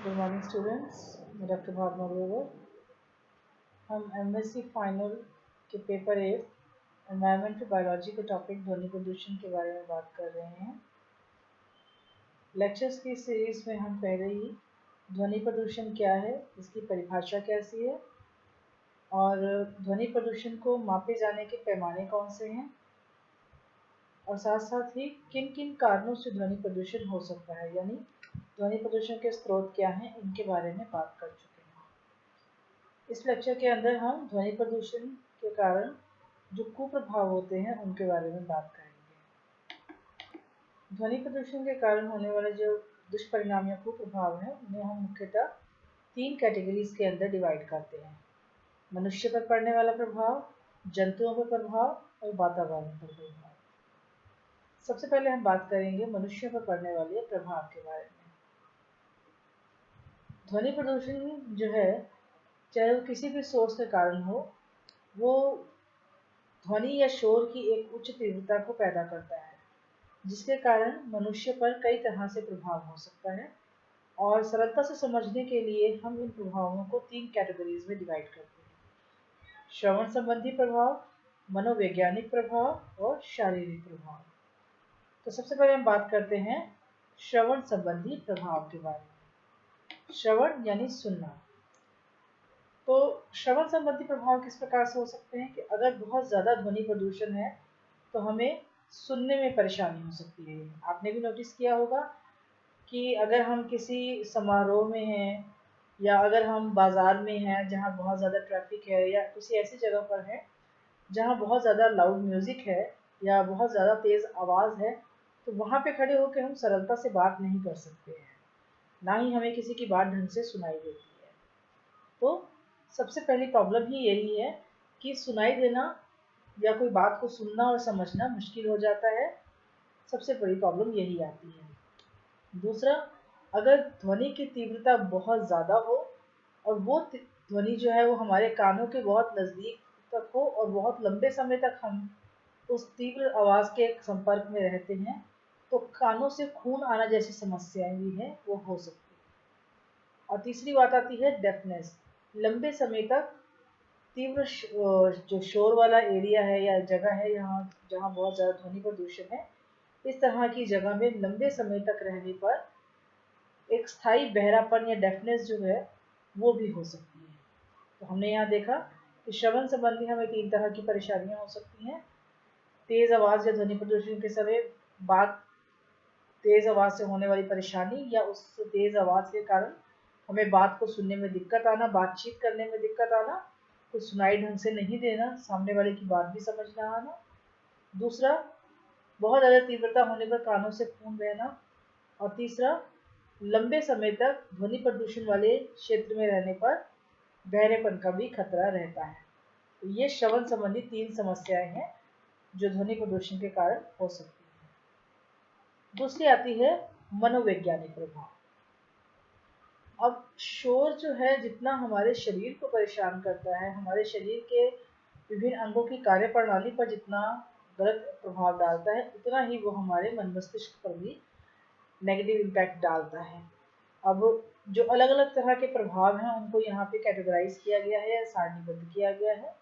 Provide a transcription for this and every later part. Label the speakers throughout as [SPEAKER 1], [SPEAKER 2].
[SPEAKER 1] Good morning students, मैं doctor भावना ग्रोवर। हम MSc final के पेपर 8 एनवायरमेंटल बायोलॉजी के टॉपिक ध्वनि प्रदूषण के बारे में बात कर रहे हैं। लेक्चर्स की सीरीज में हम पहले ही ध्वनि प्रदूषण क्या है, इसकी परिभाषा कैसी है और ध्वनि प्रदूषण को मापे जाने के पैमाने कौन से हैं और साथ साथ ही किन किन कारणों से ध्वनि प्रदूषण हो सकता है, यानी ध्वनि प्रदूषण के स्रोत क्या हैं, इनके बारे में बात कर चुके हैं। इस लेक्चर के अंदर हम ध्वनि प्रदूषण के कारण जो कुप्रभाव होते हैं उनके बारे में बात करेंगे। ध्वनि प्रदूषण के कारण होने वाले जो दुष्परिणाम या कुप्रभाव हैं उन्हें हम मुख्यतः 3 कैटेगरीज के अंदर डिवाइड करते हैं: मनुष्य पर पड़ने वाला प्रभाव, जंतुओं पर प्रभाव और वातावरण पर प्रभाव। सबसे पहले हम बात करेंगे मनुष्य पर पड़ने वाले प्रभाव के बारे में। ध्वनि प्रदूषण जो है, चाहे वो किसी भी सोर्स के कारण हो, वो ध्वनि या शोर की एक उच्च तीव्रता को पैदा करता है, जिसके कारण मनुष्य पर कई तरह से प्रभाव हो सकता है। और सरलता से समझने के लिए हम इन प्रभावों को 3 कैटेगरीज में डिवाइड करते हैं: श्रवण संबंधी प्रभाव, मनोवैज्ञानिक प्रभाव और शारीरिक प्रभाव। तो सबसे पहले हम बात करते हैं श्रवण संबंधी प्रभाव के बारे में। श्रवण यानी सुनना। तो श्रवण संबंधी प्रभाव किस प्रकार से हो सकते हैं कि अगर बहुत ज़्यादा ध्वनि प्रदूषण है तो हमें सुनने में परेशानी हो सकती है। आपने भी नोटिस किया होगा कि अगर हम किसी समारोह में हैं या अगर हम बाज़ार में हैं जहाँ बहुत ज़्यादा ट्रैफिक है, या किसी ऐसी जगह पर है जहाँ बहुत ज़्यादा लाउड म्यूज़िक है या बहुत ज़्यादा तेज़ आवाज़ है, तो वहाँ पे खड़े होकर हम सरलता से बात नहीं कर सकते हैं, ना ही हमें किसी की बात ढंग से सुनाई देती है। तो सबसे पहली प्रॉब्लम ही यही है कि सुनाई देना या कोई बात को सुनना और समझना मुश्किल हो जाता है। सबसे बड़ी प्रॉब्लम यही आती है। दूसरा, अगर ध्वनि की तीव्रता बहुत ज़्यादा हो और वो ध्वनि जो है वो हमारे कानों के बहुत नज़दीक तक हो और बहुत लंबे समय तक हम उस तीव्र आवाज़ के संपर्क में रहते हैं, तो कानों से खून आना जैसी समस्याएं भी हैं, वो हो सकती है। और तीसरी बात आती है डेफनेस। लंबे समय तक तीव्र जो शोर वाला एरिया है या जगह है यहाँ जहाँ बहुत ज़्यादा ध्वनि प्रदूषण है, इस तरह की जगह में लंबे समय तक रहने पर एक स्थायी बहरापन या डेफनेस जो है वो भी हो सकती है। तो हमने यहाँ देखा कि श्रवण संबंधी हमें 3 तरह की परेशानियाँ हो सकती हैं: तेज़ आवाज़ या ध्वनि प्रदूषण के समय बात तेज़ आवाज़ से होने वाली परेशानी, या उस तेज़ आवाज़ के कारण हमें बात को सुनने में दिक्कत आना, बातचीत करने में दिक्कत आना, कुछ सुनाई ढंग से नहीं देना, सामने वाले की बात भी समझ ना आना। दूसरा, बहुत ज़्यादा तीव्रता होने पर कानों से खून बहना। और तीसरा, लंबे समय तक ध्वनि प्रदूषण वाले क्षेत्र में रहने पर बहरेपन का भी खतरा रहता है। तो ये श्रवण संबंधी 3 समस्याएं हैं जो ध्वनि प्रदूषण के कारण हो सकती है। दूसरी आती है मनोवैज्ञानिक प्रभाव। अब शोर जो है जितना हमारे शरीर को परेशान करता है, हमारे शरीर के विभिन्न अंगों की कार्यप्रणाली पर जितना गलत प्रभाव डालता है, उतना ही वो हमारे मन मस्तिष्क पर भी नेगेटिव इम्पैक्ट डालता है। अब जो अलग अलग तरह के प्रभाव हैं उनको यहाँ पे कैटेगराइज किया गया है या सारणीबद्ध किया गया है।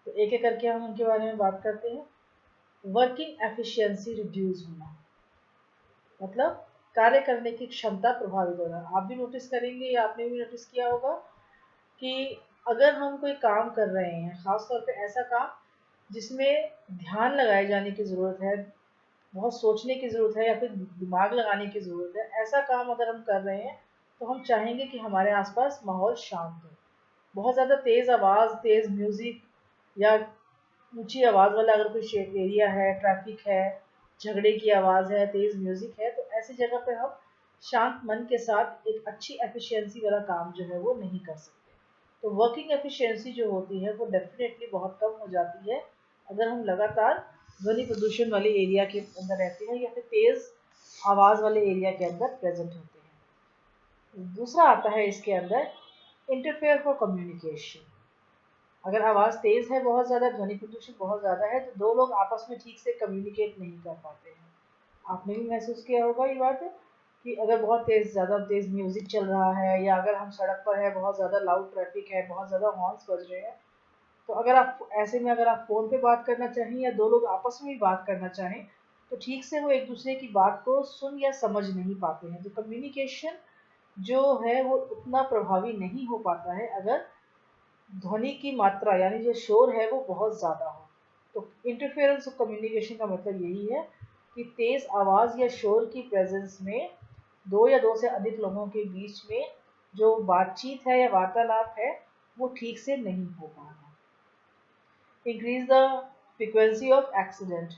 [SPEAKER 1] तो एक एक करके हम उनके बारे में बात करते हैं। वर्किंग एफिशिएंसी रिड्यूस होना, मतलब कार्य करने की क्षमता प्रभावित होना। आप भी नोटिस करेंगे या आपने भी नोटिस किया होगा कि अगर हम कोई काम कर रहे हैं, ख़ासतौर पे ऐसा काम जिसमें ध्यान लगाए जाने की ज़रूरत है, बहुत सोचने की ज़रूरत है या फिर दिमाग लगाने की ज़रूरत है, ऐसा काम अगर हम कर रहे हैं तो हम चाहेंगे कि हमारे आसपास माहौल शांत हो। बहुत ज़्यादा तेज़ आवाज़, तेज़ म्यूज़िक या ऊंची आवाज़ वाला अगर कोई एरिया है, ट्रैफिक है, झगड़े की आवाज़ है, तेज़ म्यूज़िक है, तो ऐसी जगह पे हम शांत मन के साथ एक अच्छी एफिशिएंसी वाला काम जो है वो नहीं कर सकते। तो वर्किंग एफिशिएंसी जो होती है वो डेफिनेटली बहुत कम हो जाती है अगर हम लगातार ध्वनि प्रदूषण वाले एरिया के अंदर रहते हैं या फिर तेज़ आवाज़ वाले एरिया के अंदर प्रेजेंट होते हैं। दूसरा आता है इसके अंदर इंटरफेयर फॉर कम्युनिकेशन। अगर आवाज़ तेज़ है, बहुत ज़्यादा ध्वनि प्रदूषण बहुत ज़्यादा है, तो 2 लोग आपस में ठीक से कम्युनिकेट नहीं कर पाते हैं। आपने भी महसूस किया होगा ये बात। कि अगर बहुत ज़्यादा तेज़ म्यूज़िक चल रहा है, या अगर हम सड़क पर है, बहुत ज़्यादा लाउड ट्रैफिक है, बहुत ज़्यादा हॉर्न्स बज रहे हैं, तो अगर आप ऐसे में अगर आप फ़ोन पे बात करना चाहें या दो लोग आपस में भी बात करना चाहें, तो ठीक से वो एक दूसरे की बात को सुन या समझ नहीं पाते हैं। तो कम्युनिकेशन जो है वो उतना प्रभावी नहीं हो पाता है अगर ध्वनि की मात्रा यानी जो शोर है वो बहुत ज़्यादा हो। तो इंटरफेरेंस ऑफ कम्युनिकेशन का मतलब यही है कि तेज़ आवाज़ या शोर की प्रेजेंस में दो या दो से अधिक लोगों के बीच में जो बातचीत है या वार्तालाप है वो ठीक से नहीं हो पाना। Increase the frequency of accident,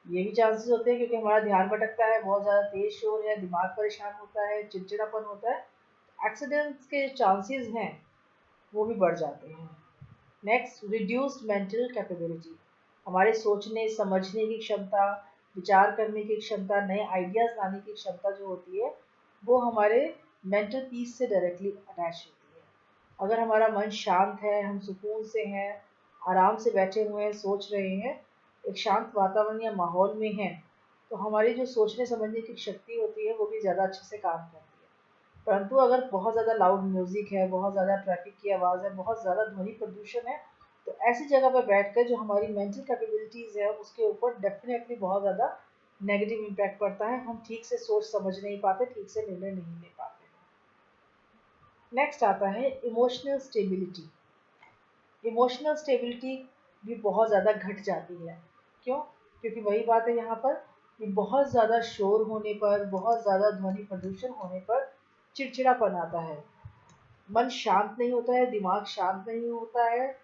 [SPEAKER 1] ये भी चांसेस होते हैं क्योंकि हमारा ध्यान भटकता है, बहुत ज़्यादा तेज शोर है, दिमाग परेशान होता है, चिड़चिड़ापन होता है, एक्सीडेंट्स के चांसेस हैं वो भी बढ़ जाते हैं। नेक्स्ट, रिड्यूस्ड मेंटल कैपेबिलिटी, हमारे सोचने समझने की क्षमता, विचार करने की क्षमता, नए आइडियाज़ लाने की क्षमता जो होती है वो हमारे मेंटल पीस से डायरेक्टली अटैच होती है। अगर हमारा मन शांत है, हम सुकून से हैं, आराम से बैठे हुए हैं, सोच रहे हैं, एक शांत वातावरण या माहौल में हैं, तो हमारी जो सोचने समझने की शक्ति होती है वो भी ज़्यादा अच्छे से काम करती है। परंतु अगर बहुत ज़्यादा लाउड म्यूज़िक है, बहुत ज़्यादा ट्रैफिक की आवाज़ है, बहुत ज़्यादा ध्वनि प्रदूषण है, तो ऐसी जगह पर बैठकर जो हमारी मेंटल कैपेबिलिटीज़ है उसके ऊपर डेफिनेटली बहुत ज़्यादा नेगेटिव इम्पैक्ट पड़ता है। हम ठीक से सोच समझ नहीं पाते, ठीक से निर्णय नहीं ले पाते। नेक्स्ट आता है इमोशनल स्टेबिलिटी। इमोशनल स्टेबिलिटी भी बहुत ज़्यादा घट जाती है। क्यों? क्योंकि वही बात है यहाँ पर कि बहुत ज़्यादा शोर होने पर, बहुत ज़्यादा ध्वनि प्रदूषण होने पर चिड़चिड़ापन आता है, मन शांत नहीं होता है, दिमाग शांत नहीं होता है,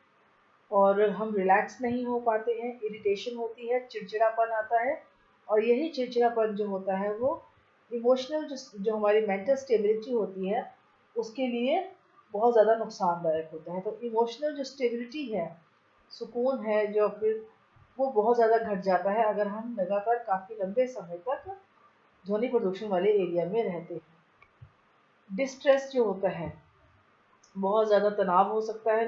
[SPEAKER 1] और हम रिलैक्स नहीं हो पाते हैं, इरिटेशन होती है, चिड़चिड़ापन आता है, और यही चिड़चिड़ापन जो होता है वो इमोशनल जो हमारी मेंटल स्टेबिलिटी होती है उसके लिए बहुत ज़्यादा नुकसानदायक होता है। तो इमोशनल जो स्टेबिलिटी है, सुकून है जो फिर, वो बहुत ज़्यादा घट जाता है अगर हम लगातार काफ़ी लंबे समय तक ध्वनि प्रदूषण वाले एरिया में रहते हैं। डिस्ट्रेस जो होता है, बहुत ज़्यादा तनाव हो सकता है,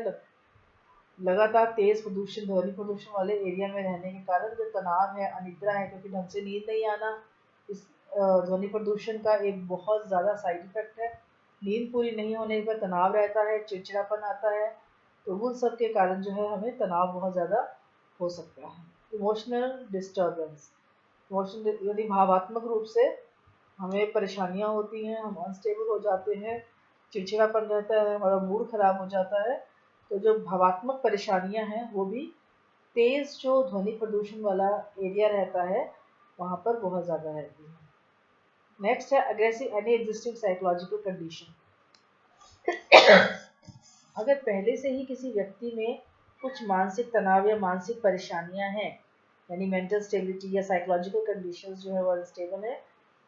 [SPEAKER 1] लगातार तेज प्रदूषण ध्वनि प्रदूषण वाले एरिया में रहने के कारण जो तनाव है, अनिद्रा है, क्योंकि ढंग से नींद नहीं आना इस ध्वनि प्रदूषण का एक बहुत ज़्यादा साइड इफेक्ट है। नींद पूरी नहीं होने पर तनाव रहता है, चिड़चिड़ापन आता है, तो उन सब के कारण जो है हमें तनाव बहुत ज़्यादा हो सकता है। इमोशनल डिस्टर्बेंस, इमोशनल यदि भावात्मक रूप से हमें परेशानियाँ होती हैं, हम अनस्टेबल हो जाते हैं, चिड़चिड़ापन रहता है, हमारा मूड खराब हो जाता है, तो जो भावात्मक परेशानियां हैं वो भी तेज जो ध्वनि प्रदूषण वाला एरिया रहता है वहाँ पर बहुत ज़्यादा रहती है। नेक्स्ट है aggressive any existing psychological condition. अगर पहले से ही किसी व्यक्ति में कुछ मानसिक तनाव या मानसिक परेशानियां हैं, यानी मेंटल स्टेबिलिटी या साइकोलॉजिकल कंडीशंस जो है वो अनस्टेबल है,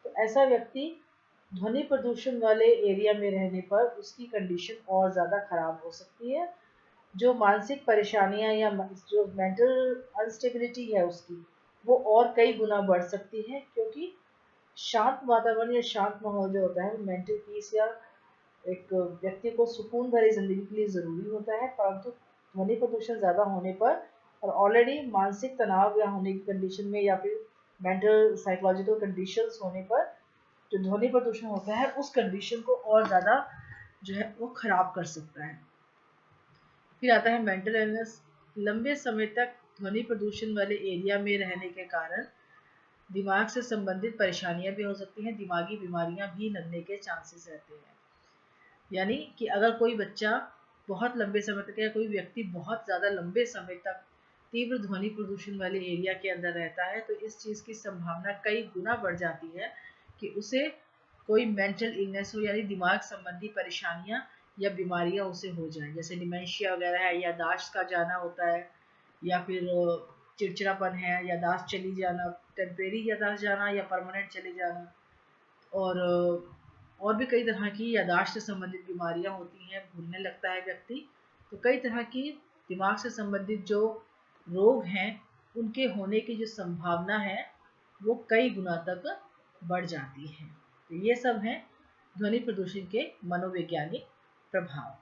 [SPEAKER 1] तो ऐसा व्यक्ति ध्वनि प्रदूषण वाले एरिया में रहने पर उसकी कंडीशन और ज़्यादा खराब हो सकती है। जो मानसिक परेशानियां या जो मेंटल अनस्टेबिलिटी है उसकी, वो और कई गुना बढ़ सकती है, क्योंकि शांत वातावरण या शांत माहौल जो होता है वो मेंटल पीस या एक व्यक्ति को सुकून भरी जिंदगी के लिए ज़रूरी होता है। परंतु ध्वनि प्रदूषण ज़्यादा होने पर और ऑलरेडी मानसिक तनाव या होने की कंडीशन में या फिर मेंटल साइकोलॉजिकल कंडीशंस होने पर जो ध्वनि प्रदूषण होता है उस कंडीशन को और ज़्यादा जो है वो खराब कर सकता है। फिर आता है मेंटल इलनेस। लंबे समय तक ध्वनि प्रदूषण वाले एरिया में रहने के कारण दिमाग से संबंधित परेशानियां भी हो सकती हैं, दिमागी बीमारियां भी लगने के चांसेस रहते हैं। यानी कि अगर कोई बच्चा बहुत लंबे समय तक या कोई व्यक्ति बहुत ज़्यादा लंबे समय तक तीव्र ध्वनि प्रदूषण वाले एरिया के अंदर रहता है तो इस चीज़ की संभावना कई गुना बढ़ जाती है कि उसे कोई मेंटल इलनेस हो, यानी दिमाग संबंधी परेशानियां या बीमारियां उसे हो जाएं, जैसे डिमेंशिया वगैरह है, यादाश्त का जाना होता है, या फिर चिड़चिड़ापन है, यादाश्त चली जाना, टेम्परेरी यादाश्त जाना या परमानेंट चले जाना, और भी कई तरह की यादाश्त से संबंधित बीमारियां होती हैं, भूलने लगता है व्यक्ति। तो कई तरह की दिमाग से संबंधित जो रोग हैं उनके होने की जो संभावना है वो कई गुना तक बढ़ जाती है। तो ये सब हैं ध्वनि प्रदूषण के मनोवैज्ञानिक प्रभाव।